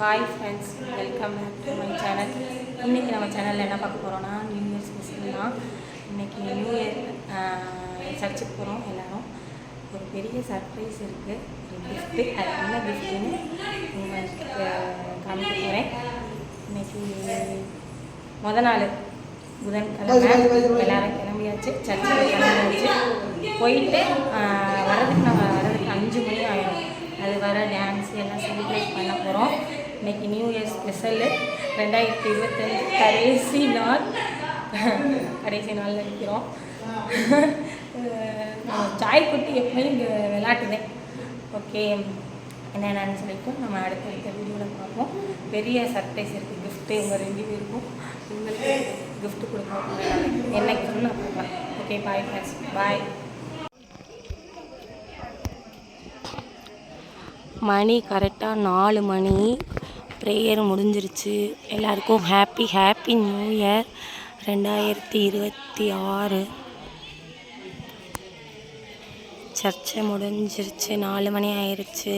Hi friends, welcome back to my channel. இன்றைக்கி நம்ம சேனலில் என்ன பார்க்க போகிறோன்னா நியூ இயர் ஸ்பெஷல் தான். இன்றைக்கி நியூ இயர் சர்ச்சுக்கு போகிறோம். எல்லோரும் ஒரு பெரிய சர்ப்ரைஸ் இருக்குது, ஒரு கிஃப்ட்டு. அது என்ன கிஃப்ட்டுன்னு உங்களுக்கு காமிக்க போகிறேன். இன்றைக்கி நாள் புதன்கிழமை, எல்லோரும் கிளம்பியாச்சு, சர்ச்சுக்கு கிளம்பியாச்சு. போயிட்டு வரதுக்கு 5 மணி ஆகிடும். அது வர டான்ஸ் எல்லாம் செலிப்ரேட் பண்ண போகிறோம். இன்றைக்கி நியூ இயர் ஸ்பெஷலு 2025 கடைசி நாளில் இருக்கிறோம். சாய் குட்டி எப்பயும் இங்கே விளையாட்டுதேன். ஓகே, என்னென்னு சொல்லிட்டு நம்ம அடுத்த வீடியோவில் பார்ப்போம். பெரிய சர்ப்ரைஸ் இருக்குது, கிஃப்ட்டு உங்கள் 2 பேருக்கும். உங்களுக்கு கிஃப்ட்டு கொடுக்க என்னைக்கு நான் பார்ப்பேன். ஓகே, பாய் ஃப்ரெண்ட்ஸ், பாய். மணி கரெக்டாக 4 மணி. ப்ரேயர் முடிஞ்சிருச்சு. எல்லாருக்கும் ஹாப்பி நியூ இயர் 2026. சர்ச்சை முடிஞ்சிருச்சு, 4 மணி ஆயிடுச்சு.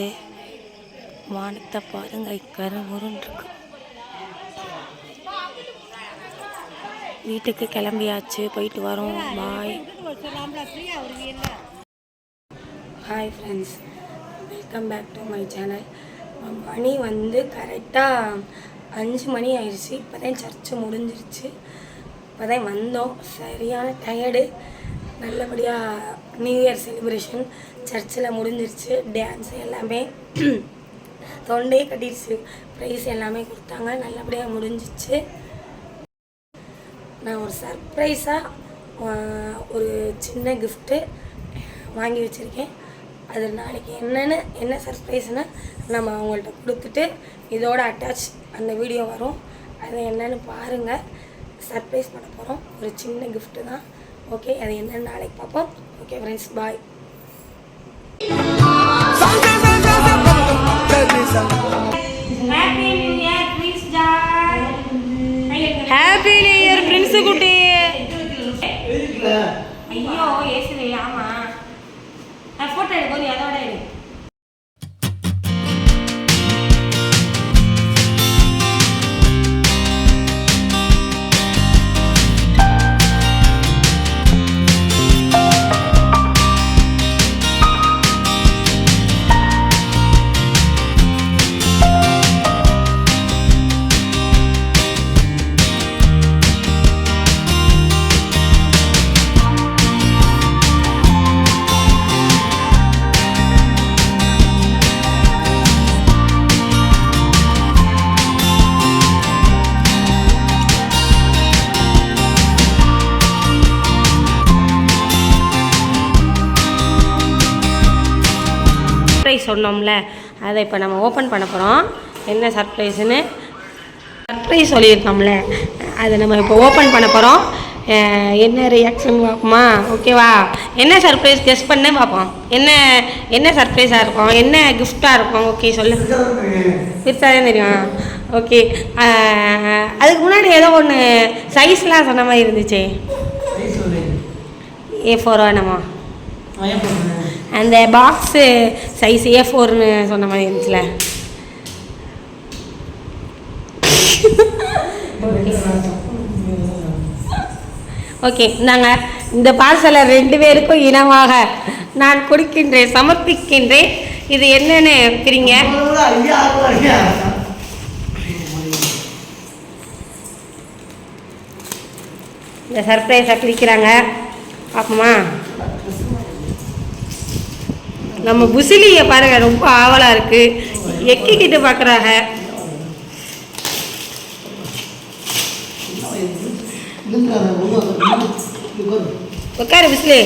வானத்தை பாருங்க, கருமுருன்ருக்கு. வீட்டுக்கு கிளம்பியாச்சு, போயிட்டு வரோம். Bye. Hi friends, welcome back to my channel. மணி கரெக்டாக 5 மணி ஆயிடுச்சு. இப்போ தான் சர்ச்சு முடிஞ்சிருச்சு. இப்போ தான் வந்தோம். சரியான டயர்டு. நல்லபடியாக நியூ இயர் செலிப்ரேஷன் சர்ச்சில் முடிஞ்சிருச்சு. டான்ஸ் எல்லாமே தொண்டையே கட்டிடுச்சு. ப்ரைஸ் எல்லாமே கொடுத்தாங்க. நல்லபடியாக முடிஞ்சிச்சு. நான் ஒரு சர்ப்ரைஸாக ஒரு சின்ன கிஃப்ட்டு வாங்கி வச்சுருக்கேன். அது நாளைக்கு என்ன சர்ப்ரைஸ்னால் நம்ம அவங்கள்ட்ட கொடுத்துட்டு இதோட அட்டாச் அந்த வீடியோ வரும். அது என்னென்னு பாருங்கள். சர்ப்ரைஸ் பண்ண போகிறோம். ஒரு சின்ன கிஃப்ட்டு தான். ஓகே, அது என்னென்னு நாளைக்கு பார்ப்போம். Okay friends, bye. Happy new year prince Joy. Happy new year prince குட்டி. ஐயோ ஏசுவே, ஆமா நான் ஃபோட்டோ எடுக்கும் அதோட எடு. சொன்னோம்ல, அதை இப்போ நம்ம ஓப்பன் பண்ண போகிறோம். என்ன சர்ப்ரைஸ்னு சர்ப்ரைஸ் சொல்லியிருக்கோம்ல, அதை நம்ம இப்போ ஓப்பன் பண்ண போகிறோம். என்ன ரியாக்ஷன் பார்ப்போமா? ஓகேவா? என்ன சர்ப்ரைஸ் கெஸ் பண்ண பார்ப்போம். என்ன சர்ப்ரைஸாக இருக்கும், என்ன கிஃப்டாக இருக்கும்? ஓகே, சொல்லு. பிரிச்சாதான் தெரியும். ஓகே, அதுக்கு முன்னாடி ஏதோ ஒன்று சைஸ்லாம் சொன்ன மாதிரி இருந்துச்சு. A4 என்னமா அந்த பாக்ஸு சைஸ் A4ன்னு சொன்ன மாதிரி இருந்துச்சுல. ஓகே, இந்தாங்க இந்த பார்சலை 2 பேருக்கும் இனமாக நான் கொடுக்கின்றேன், சமர்ப்பிக்கின்றேன். இது என்னன்னு பிரிங்க. இந்த சர்ப்ரைஸை பிரிக்கிறாங்க. பார்ப்போமா? நம்ம புசிலியை பாருங்க, ரொம்ப ஆவலாக இருக்குது. எக்கிக்கிட்டு பார்க்குறாங்க. உட்காரு புசிலி.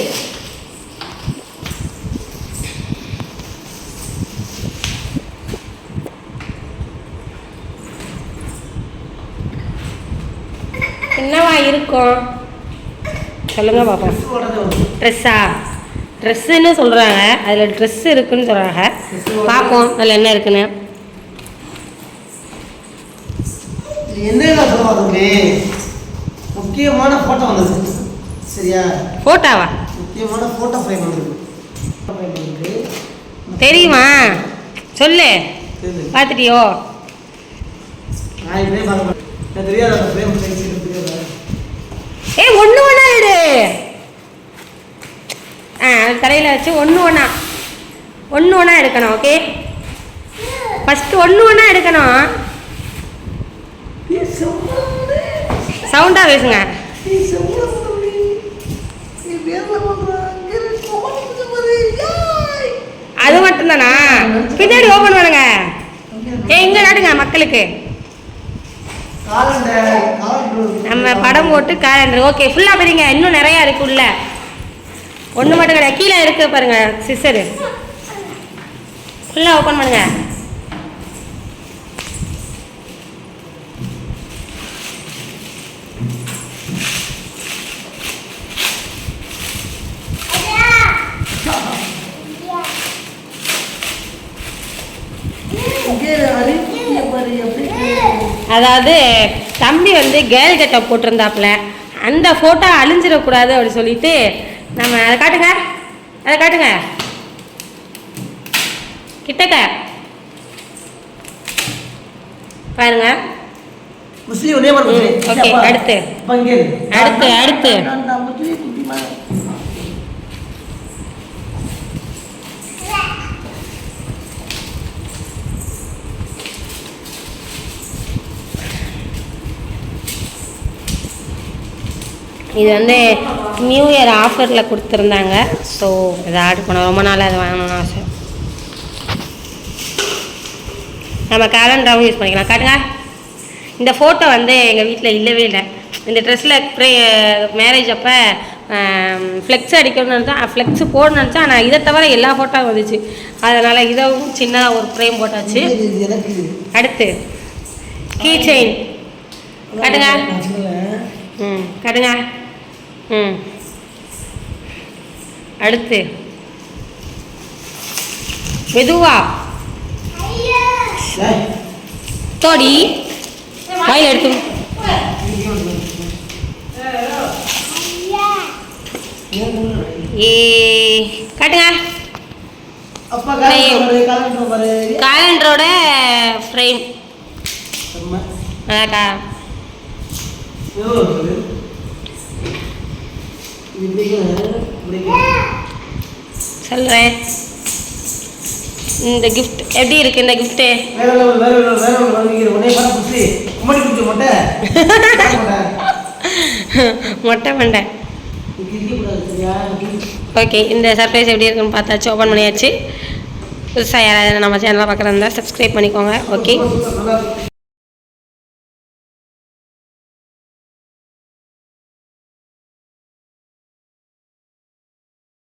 என்னவா இருக்கும் சொல்லுங்க பாப்போம். ட்ரெஸ்ஸுன்னு சொல்கிறாங்க. அதில் ட்ரெஸ்ஸு இருக்குதுன்னு சொல்கிறாங்க. பார்ப்போம் அதில் என்ன இருக்குன்னு. முக்கியமான ஃபோட்டோ வந்தது. சரியா? ஃபோட்டோவா? முக்கியமான ஃபோட்டோ ஃப்ரேம் வந்தது. தெரியுமா? சொல்லு. பார்த்துட்டியோ? நான் இப்படியே பார்க்க மாட்டேன். எனக்கு தெரியாது அந்த frame size எனக்கு தெரியாது. ஏய் ஒன்று ஒன்றா எடு. தலையில் வச்சு ஒன்று ஒன்றா எடுக்கணும். ஓகே, ஃபஸ்ட்டு ஒன்று ஒன்றா எடுக்கணும். சவுண்டாக பேசுங்க. அது மட்டும்தானா? பின்னாடி ஓப்பன் பண்ணுங்க. இங்கே நாடுங்க மக்களுக்கு. நம்ம படம் போட்டு காலண்டர். ஓகே, ஃபுல்லாக பாருங்க. இன்னும் நிறையா இருக்கு உள்ள. ஒன்று மட்டும் கிடையாது, கீழே இருக்கு பாருங்க சிஸ்டரு. ஃபுல்லாக ஓப்பன் பண்ணுங்க. அதாவது தம்பி வந்து கேர்ள் கெட்டப் போட்டிருந்தாப்புல, அந்த ஃபோட்டோ அழிஞ்சிடக்கூடாது அப்படின்னு சொல்லிட்டு நம்ம அதை காட்டுங்க கிட்டக்க பாருங்க. முஸ்லீம் ஒரே மாதிரி முஸ்லீம். ஓகே, அடுத்து இது வந்து நியூ இயர் ஆஃபரில் கொடுத்துருந்தாங்க. ஸோ இதை ஆர்டர் பண்ண ரொம்ப நாள் அதை வாங்கணும்னு ஆசை. நம்ம கேலண்டராகவும் யூஸ் பண்ணிக்கலாம். காட்டுங்க. இந்த ஃபோட்டோ வந்து எங்கள் வீட்டில் இல்லவே இல்லை. இந்த ட்ரெஸ்ஸில் மேரேஜ் அப்போ ஃப்ளெக்ஸ் அடிக்கணும்னு நினச்சா, ஃப்ளெக்ஸ் போடணும்னு நினச்சா, ஆனால் இதை தவிர எல்லா ஃபோட்டோவும் வந்துச்சு. அதனால் இதவும் சின்னதாக ஒரு ஃப்ரேம் போட்டாச்சு. அடுத்து கீ செயின் காட்டுங்க. காட்டுங்க. அடுத்து மெதுவா தோடி வாயில் எடுத்து காட்டுங்க. கேலண்டரோட ஃப்ரேம் அதாக்கா. சொல்கிறேன். இந்த கிஃப்ட் எப்படி இருக்கு? இந்த கிஃப்ட்டு மொட்டை மண்டை. ஓகே, இந்த சர்ப்ரைஸ் எப்படி இருக்குன்னு பார்த்தாச்சு, ஓப்பன் பண்ணியாச்சு. புதுசாக யாராவது நம்ம சேனலாக பார்க்குறதா சப்ஸ்கிரைப் பண்ணிக்கோங்க. ஓகே.